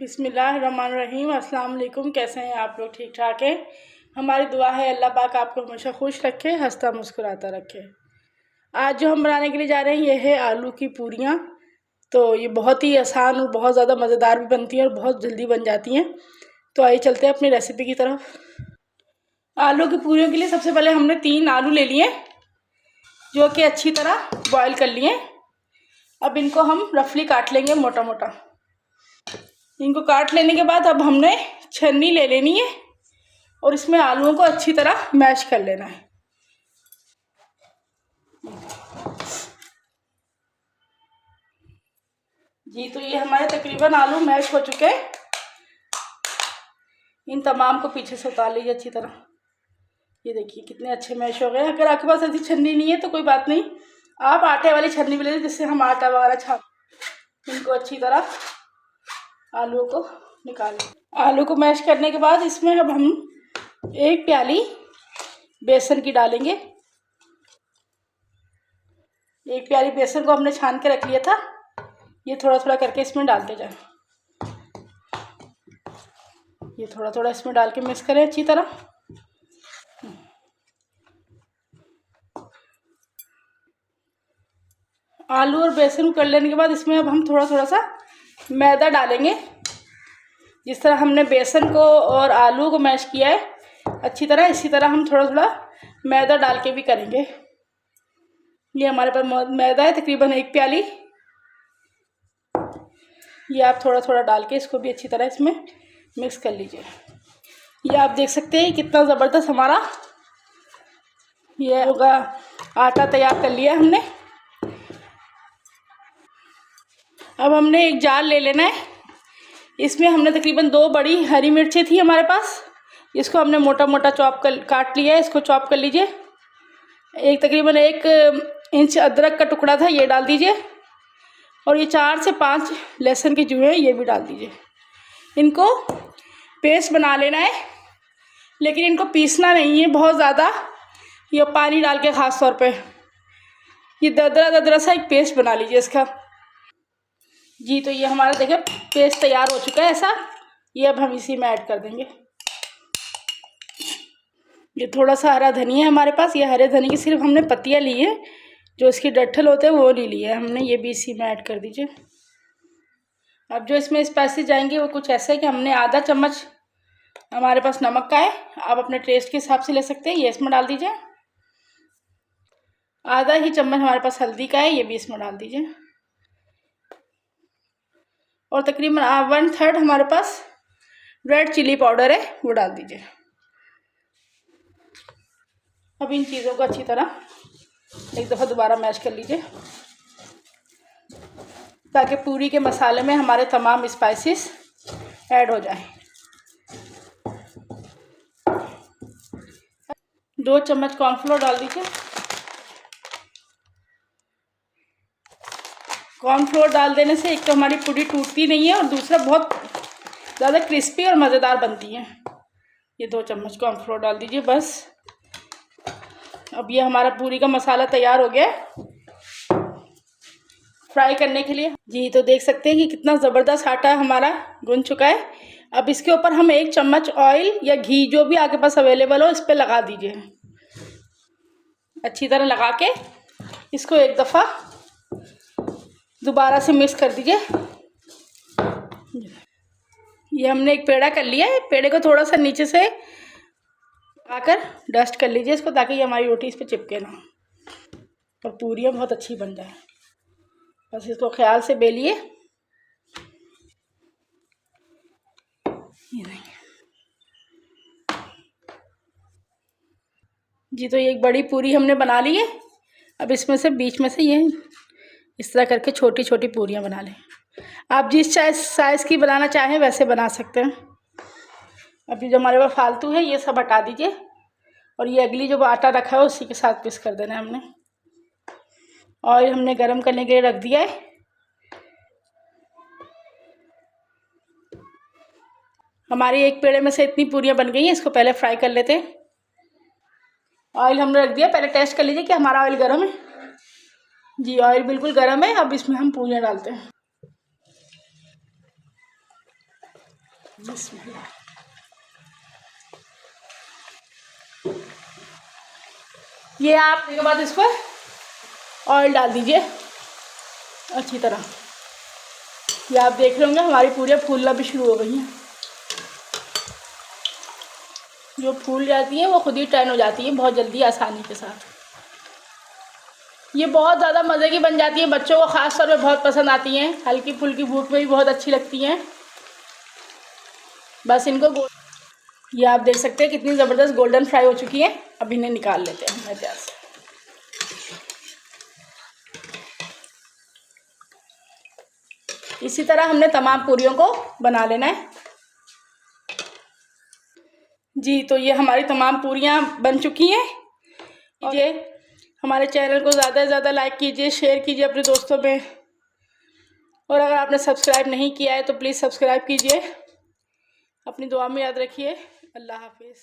बिस्मिल्लाहिर्रहमानिर्रहीम। अस्सलाम वालेकुम। कैसे हैं आप लोग? ठीक ठाक हैं। हमारी दुआ है अल्लाह पाक आपको हमेशा खुश रखे, हंसता मुस्कुराता रखे। आज जो हम बनाने के लिए जा रहे हैं ये है आलू की पूरियाँ। तो ये बहुत ही आसान और बहुत ज़्यादा मज़ेदार भी बनती हैं और बहुत जल्दी बन जाती हैं। तो आइए चलते हैं अपनी रेसिपी की तरफ। आलू की पूरियों के लिए सबसे पहले हमने 3 आलू ले लिए जो कि अच्छी तरह बॉईल कर लिए। अब इनको हम रफली काट लेंगे मोटा मोटा। इनको काट लेने के बाद अब हमने छन्नी ले लेनी है और इसमें आलूओं को अच्छी तरह मैश कर लेना है। जी तो ये हमारे तकरीबन आलू मैश हो चुके हैं। इन तमाम को पीछे से उतार लीजिए अच्छी तरह। ये देखिए कितने अच्छे मैश हो गए। अगर आपके पास ऐसी छन्नी नहीं है तो कोई बात नहीं, आप आटे वाली छन्नी भी ले लीजिए जिससे हम आटा वगैरह छाप। इनको अच्छी तरह आलू को निकालें। आलू को मैश करने के बाद इसमें अब हम 1 प्याली बेसन की डालेंगे। 1 प्याली बेसन को हमने छान के रख लिया था। ये थोड़ा थोड़ा करके इसमें डालते जाएं। ये थोड़ा थोड़ा इसमें डाल के मिक्स करें अच्छी तरह। आलू और बेसन कर लेने के बाद इसमें अब हम थोड़ा थोड़ा सा मैदा डालेंगे। जिस तरह हमने बेसन को और आलू को मैश किया है अच्छी तरह, इसी तरह हम थोड़ा थोड़ा मैदा डाल के भी करेंगे। ये हमारे पास मैदा है तकरीबन 1 प्याली। ये आप थोड़ा थोड़ा डाल के इसको भी अच्छी तरह इसमें मिक्स कर लीजिए। ये आप देख सकते हैं कितना ज़बरदस्त हमारा ये होगा आटा तैयार कर लिया हमने। अब हमने एक जार ले लेना है। इसमें हमने तकरीबन 2 बड़ी हरी मिर्चें थी हमारे पास। इसको हमने मोटा मोटा काट लिया है। इसको चॉप कर लीजिए। एक तकरीबन 1 इंच अदरक का टुकड़ा था, ये डाल दीजिए। और ये 4 से 5 लहसुन की जुएँ ये भी डाल दीजिए। इनको पेस्ट बना लेना है, लेकिन इनको पीसना नहीं है बहुत ज़्यादा। ये पानी डाल के ख़ास तौर पे ये दरदरा सा एक पेस्ट बना लीजिए इसका। जी तो ये हमारा देखिए पेस्ट तैयार हो चुका है ऐसा। ये अब हम इसी में ऐड कर देंगे। ये थोड़ा सा हरा धनिया है हमारे पास। ये हरे धनिया की सिर्फ हमने पत्तियाँ ली है, जो इसकी डंठल होते हैं वो नहीं लिए हमने। ये भी इसी में ऐड कर दीजिए। अब जो इसमें स्पाइसेस जाएंगे वो कुछ ऐसा है कि हमने आधा चम्मच हमारे पास नमक का है, आप अपने टेस्ट के हिसाब से ले सकते हैं, ये इसमें डाल दीजिए। आधा ही चम्मच हमारे पास हल्दी का है, ये भी इसमें डाल दीजिए। और तकरीबन 1/3 हमारे पास रेड चिली पाउडर है, वो डाल दीजिए। अब इन चीज़ों को अच्छी तरह एक दफ़ा दोबारा मैश कर लीजिए ताकि पूरी के मसाले में हमारे तमाम स्पाइसेस ऐड हो जाएं। 2 चम्मच कॉर्नफ्लोर डाल दीजिए। कॉर्नफ्लोर डाल देने से एक तो हमारी पूरी टूटती नहीं है और दूसरा बहुत ज़्यादा क्रिस्पी और मज़ेदार बनती है। ये 2 चम्मच कॉर्नफ्लोर डाल दीजिए बस। अब ये हमारा पूरी का मसाला तैयार हो गया है फ्राई करने के लिए। जी तो देख सकते हैं कि कितना ज़बरदस्त आटा हमारा गूंथ चुका है। अब इसके ऊपर हम 1 चम्मच ऑयल या घी जो भी आपके पास अवेलेबल हो इस पर लगा दीजिए। अच्छी तरह लगा के इसको एक दफ़ा दोबारा से मिक्स कर दीजिए। ये हमने एक पेड़ा कर लिया है। पेड़े को थोड़ा सा नीचे से आकर डस्ट कर लीजिए इसको, ताकि ये हमारी रोटी इस पर चिपके ना और पूरियाँ बहुत अच्छी बन जाए। बस इसको ख्याल से बेलिए। जी तो ये एक बड़ी पूरी हमने बना ली है। अब इसमें से बीच में से ये इस तरह करके छोटी छोटी पूरियाँ बना लें। आप जिस साइज़ की बनाना चाहें वैसे बना सकते हैं। अभी जो हमारे पास फालतू है ये सब हटा दीजिए और ये अगली जो आटा रखा है उसी के साथ मिक्स कर देना है हमने। ऑयल हमने गरम करने के लिए रख दिया है। हमारी एक पेड़े में से इतनी पूरियाँ बन गई हैं। इसको पहले फ्राई कर लेते हैं। ऑयल हमने रख दिया, पहले टेस्ट कर लीजिए कि हमारा ऑयल गर्म है। जी ऑयल बिल्कुल गर्म है। अब इसमें हम पूरियाँ डालते हैं। बिस्मिल्लाह। ये आप के बाद इस पर ऑयल डाल दीजिए अच्छी तरह। ये आप देख रहे होंगे हमारी पूरियाँ फूलना भी शुरू हो गई हैं। जो फूल जाती हैं वो खुद ही टर्न हो जाती है बहुत जल्दी आसानी के साथ। ये बहुत ज़्यादा मज़े की बन जाती है, बच्चों को ख़ास तौर पे बहुत पसंद आती हैं, हल्की फुल्की भूख में भी बहुत अच्छी लगती हैं। बस इनको ये आप देख सकते हैं कितनी ज़बरदस्त गोल्डन फ्राई हो चुकी है। अब इन्हें निकाल लेते हैं मैं से। इसी तरह हमने तमाम पूरियों को बना लेना है जी। तो ये हमारी तमाम पूरियाँ बन चुकी हैं। ये हमारे चैनल को ज़्यादा से ज़्यादा लाइक कीजिए, शेयर कीजिए अपने दोस्तों में, और अगर आपने सब्सक्राइब नहीं किया है तो प्लीज़ सब्सक्राइब कीजिए। अपनी दुआ में याद रखिए। अल्लाह हाफिज़।